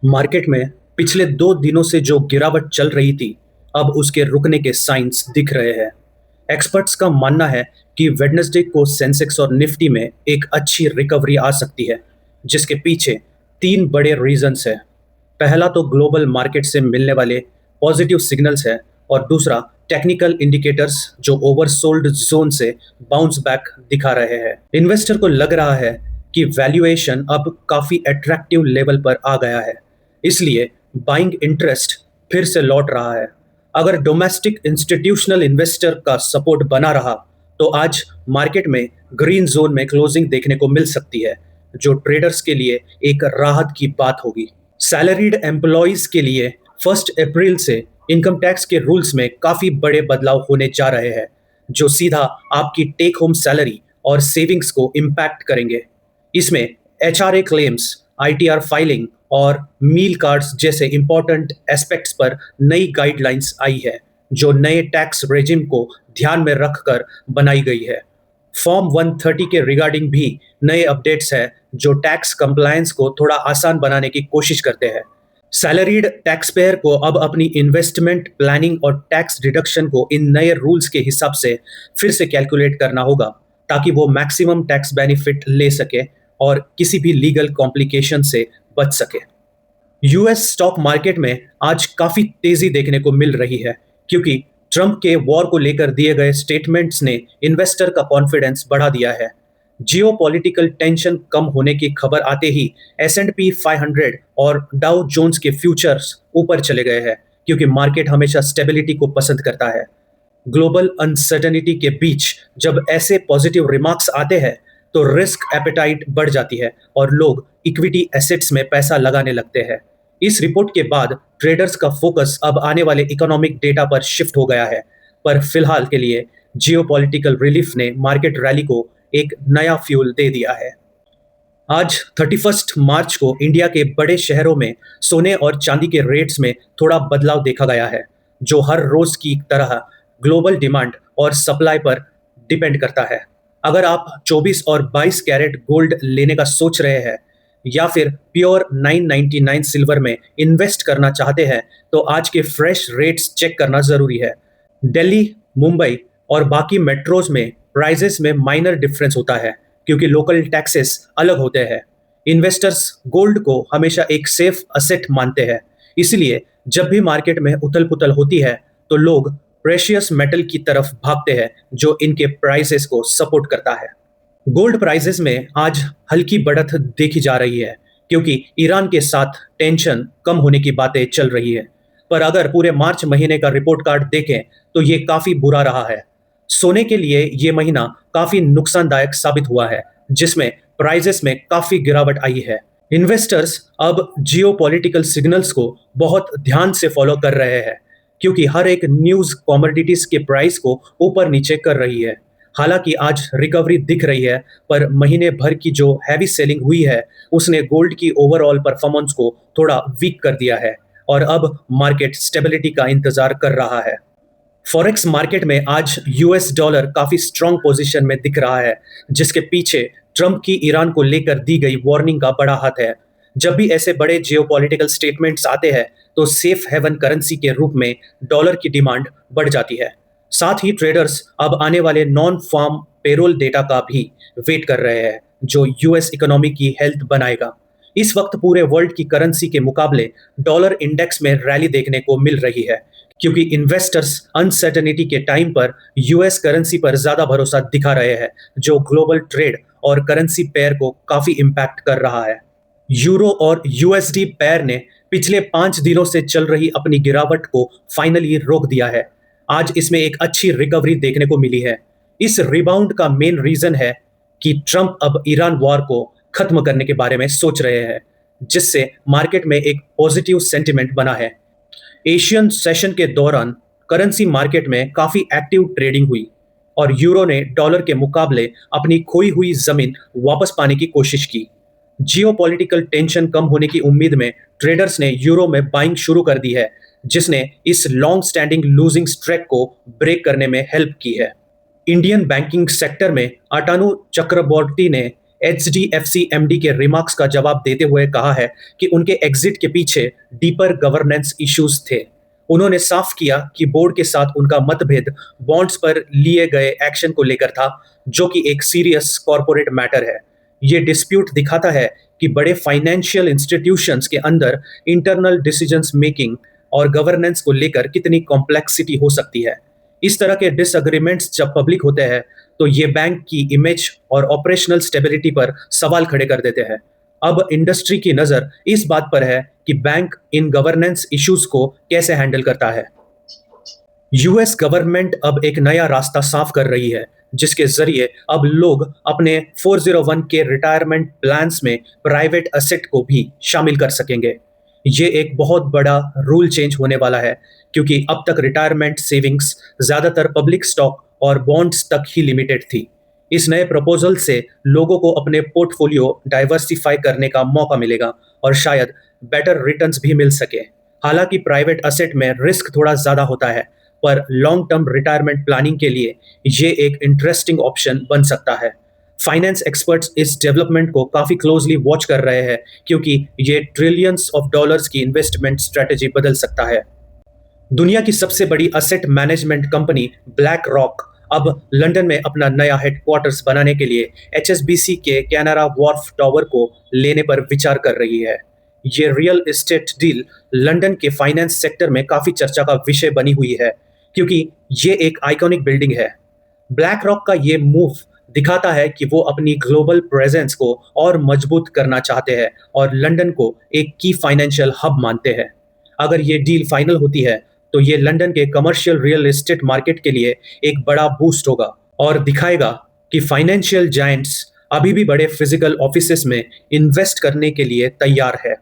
Market में पिछले 2 दिनों से जो गिरावट चल रही थी, अब उसके रुकने के साइंस दिख रहे हैं। एक्सपर्ट्स का मानना है कि वेडनेसडे को सेंसेक्स और निफ्टी में एक अच्छी रिकवरी आ सकती है, जिसके पीछे 3 बड़े रीजंस हैं। पहला तो ग्लोबल मार्केट से मिलने वाले पॉजिटिव सिग्नल्स है, और दूसरा टेक्निकल इंडिकेटर्स जो ओवरसोल्ड जोन से बाउंस बैक दिखा रहे हैं। इन्वेस्टर को लग रहा है कि वैल्यूएशन अब काफी अट्रैक्टिव लेवल पर आ गया है, इसलिए बाइंग इंटरेस्ट फिर से लौट रहा है। अगर डोमेस्टिक इंस्टीट्यूशनल इन्वेस्टर का सपोर्ट बना रहा, तो आज मार्केट में ग्रीन जोन में क्लोजिंग देखने को मिल सकती है, जो ट्रेडर्स के लिए एक राहत की बात होगी। सैलरीड एम्प्लॉयज के लिए 1 अप्रैल से इनकम टैक्स के रूल्स में काफी बड़े बदलाव होने जा रहे हैं, जो सीधा आपकी टेक होम सैलरी और सेविंग्स को इम्पैक्ट करेंगे। इसमें एचआरए क्लेम्स, आईटीआर फाइलिंग और मील कार्ड्स जैसे इंपॉर्टेंट एस्पेक्ट्स पर नई गाइडलाइंस आई है, जो नए टैक्स रेजिम को ध्यान में रखकर बनाई गई है। फॉर्म 130 के रिगार्डिंग भी नए अपडेट्स हैं, जो टैक्स कंप्लायंस को थोड़ा आसान बनाने की कोशिश करते हैं। सैलरीड टैक्स पेयर को अब अपनी इन्वेस्टमेंट प्लानिंग और टैक्स डिडक्शन को इन नए रूल्स के हिसाब से फिर से कैलकुलेट करना होगा, ताकि वो मैक्सिमम टैक्स बेनिफिट ले सके और किसी भी लीगल कॉम्प्लिकेशन से बच सके। यूएस स्टॉक मार्केट में आज काफी तेजी देखने को मिल रही है, क्योंकि ट्रंप के वॉर को लेकर दिए गए स्टेटमेंट्स ने इन्वेस्टर का कॉन्फिडेंस बढ़ा दिया है। जियोपॉलिटिकल टेंशन कम होने की खबर आते ही S&P 500 और डाउ जोन्स के फ्यूचर्स ऊपर चले गए हैं, क्योंकि मार्केट हमेशा स्टेबिलिटी को पसंद करता है। ग्लोबल अनसर्टेनिटी के बीच जब ऐसे पॉजिटिव रिमार्क्स आते हैं, तो रिस्क एपेटाइट बढ़ जाती है और लोग इक्विटी एसेट्स में पैसा लगाने लगते हैं। इस रिपोर्ट के बाद ट्रेडर्स का फोकस अब आने वाले इकोनॉमिक डेटा पर शिफ्ट हो गया है, पर फिलहाल के लिए जियोपॉलिटिकल रिलीफ ने मार्केट रैली को एक नया फ्यूल दे दिया है। आज 31 मार्च को इंडिया के बड़े शहरों में सोने और चांदी के रेट्स में थोड़ा बदलाव देखा गया है, जो हर रोज की तरह ग्लोबल डिमांड और सप्लाई पर डिपेंड करता है। अगर आप 24 और 22 कैरेट गोल्ड लेने का सोच रहे हैं, या फिर प्योर 999 सिल्वर में इन्वेस्ट करना चाहते हैं, तो आज के फ्रेश रेट्स चेक करना जरूरी है। दिल्ली, मुंबई और बाकी मेट्रोज में प्राइजेस में माइनर डिफरेंस होता है, क्योंकि लोकल टैक्सेस अलग होते हैं। इन्वेस्टर्स गोल्ड को हमेशा एक सेफ असेट मानते हैं, इसलिए जब भी मार्केट में उथल पुथल होती है, तो लोग प्रेशियस मेटल की तरफ भागते हैं, जो इनके प्राइसेस को सपोर्ट करता है। गोल्ड प्राइसेस में आज हल्की बढ़त देखी जा रही है, क्योंकि ईरान के साथ टेंशन कम होने की बातें चल रही है। पर अगर पूरे मार्च महीने का रिपोर्ट कार्ड देखें, तो ये काफी बुरा रहा है। सोने के लिए ये महीना काफी नुकसानदायक साबित हुआ है, जिसमें प्राइसेस में काफी गिरावट आई है। इन्वेस्टर्स अब जियोपॉलिटिकल सिग्नल्स को बहुत ध्यान से फॉलो कर रहे हैं, क्योंकि हर एक न्यूज कमोडिटीज के प्राइस को ऊपर नीचे कर रही है। हालांकि आज रिकवरी दिख रही है, पर महीने भर की जो हैवी सेलिंग हुई है, उसने गोल्ड की ओवरऑल परफॉर्मेंस को थोड़ा वीक कर दिया है, और अब मार्केट स्टेबिलिटी का इंतजार कर रहा है। फॉरेक्स मार्केट में आज यूएस डॉलर काफी स्ट्रांग पोजीशन में दिख रहा है, जिसके पीछे ट्रंप की ईरान को लेकर दी गई वार्निंग का बड़ा हाथ है। जब भी ऐसे बड़े जियोपॉलिटिकल स्टेटमेंट्स आते हैं, तो सेफ हेवन करेंसी के रूप में डॉलर की डिमांड बढ़ जाती है। साथ ही ट्रेडर्स अब आने वाले नॉन फार्म पेरोल डेटा का भी वेट कर रहे हैं, जो यूएस इकोनॉमी की हेल्थ बनाएगा। इस वक्त पूरे वर्ल्ड की करेंसी के मुकाबले डॉलर इंडेक्स में रैली देखने को मिल रही है, क्योंकि इन्वेस्टर्स अनसर्टेनिटी के टाइम पर यूएस करेंसी पर ज्यादा भरोसा दिखा रहे हैं, जो ग्लोबल ट्रेड और करेंसी पेयर को काफी इंपैक्ट कर रहा है। यूरो और यूएसडी पेयर ने पिछले 5 दिनों से चल रही अपनी गिरावट को फाइनली रोक दिया है। आज इसमें एक अच्छी रिकवरी देखने को मिली है। इस रिबाउंड का मेन रीजन है कि ट्रंप अब ईरान वॉर को खत्म करने के बारे में सोच रहे हैं, जिससे मार्केट में एक पॉजिटिव सेंटिमेंट बना है। एशियन सेशन के दौरान करेंसी मार्केट में काफी एक्टिव ट्रेडिंग हुई, और यूरो ने डॉलर के मुकाबले अपनी खोई हुई जमीन वापस पाने की कोशिश की। जियोपॉलिटिकल टेंशन कम होने की उम्मीद में ट्रेडर्स ने यूरो में बाइंग शुरू कर दी है, जिसने इस लॉन्ग स्टैंडिंग लूजिंग स्ट्रेक को ब्रेक करने में हेल्प की है। इंडियन बैंकिंग सेक्टर में अटानु चक्रबोर्ती ने एचडीएफसी एमडी के रिमार्क्स का जवाब देते हुए कहा है कि उनके एग्जिट के पीछे डीपर गवर्नेंस इश्यूज थे। उन्होंने साफ किया कि बोर्ड के साथ उनका मतभेद बॉन्ड्स पर लिए गए एक्शन को लेकर था, जो कि एक सीरियस कॉरपोरेट मैटर है। ये डिस्प्यूट दिखाता है कि बड़े फाइनेंशियल इंस्टीट्यूशंस के अंदर इंटरनल डिसीजंस मेकिंग और गवर्नेंस को लेकर कितनी कॉम्प्लेक्सिटी हो सकती है। इस तरह के डिसएग्रीमेंट्स जब पब्लिक होते हैं तो ये बैंक की इमेज और ऑपरेशनल स्टेबिलिटी पर सवाल खड़े कर देते हैं। अब इंडस्ट्री की नजर इस बात पर है कि बैंक इन गवर्नेंस इश्यूज को कैसे हैंडल करता है। यूएस गवर्नमेंट अब एक नया रास्ता साफ कर रही है, जिसके जरिए अब लोग अपने 401 के रिटायरमेंट प्लान्स में प्राइवेट एसेट को भी शामिल कर सकेंगे। ये एक बहुत बड़ा रूल चेंज होने वाला है, क्योंकि अब तक रिटायरमेंट सेविंग्स ज्यादातर पब्लिक स्टॉक और बॉन्ड्स तक ही लिमिटेड थी। इस नए प्रपोजल से लोगों को अपने पोर्टफोलियो डाइवर्सिफाई करने का मौका मिलेगा और शायद बेटर रिटर्न्स भी मिल सके। हालांकि प्राइवेट एसेट में रिस्क थोड़ा ज्यादा होता है, पर लॉन्ग टर्म रिटायरमेंट प्लानिंग के लिए ये एक इंटरेस्टिंग ऑप्शन बन सकता है। फाइनेंस एक्सपर्ट्स इस डेवलपमेंट को काफी क्लोजली वॉच कर रहे हैं, क्योंकि ये ट्रिलियंस ऑफ डॉलर्स की इन्वेस्टमेंट स्ट्रेटेजी बदल सकता है। दुनिया की सबसे बड़ी asset management company black rock अब लंदन में अपना नया हेडक्वार्टर्स बनाने के लिए एचएसबीसी के कैनरा वॉर्फ टावर को लेने पर विचार कर रही है। ये रियल एस्टेट डील लंदन के फाइनेंस सेक्टर में काफी चर्चा का विषय बनी हुई है, क्योंकि ये एक आइकॉनिक बिल्डिंग है। ब्लैक रॉक का ये मूव दिखाता है कि वो अपनी ग्लोबल प्रेजेंस को और मजबूत करना चाहते हैं और लंदन को एक की फाइनेंशियल हब मानते हैं। अगर ये डील फाइनल होती है तो ये लंदन के कमर्शियल रियल एस्टेट मार्केट के लिए एक बड़ा बूस्ट होगा और दिखाएगा कि फाइनेंशियल जायंट्स अभी भी बड़े फिजिकल ऑफिसेस में इन्वेस्ट करने के लिए तैयार है।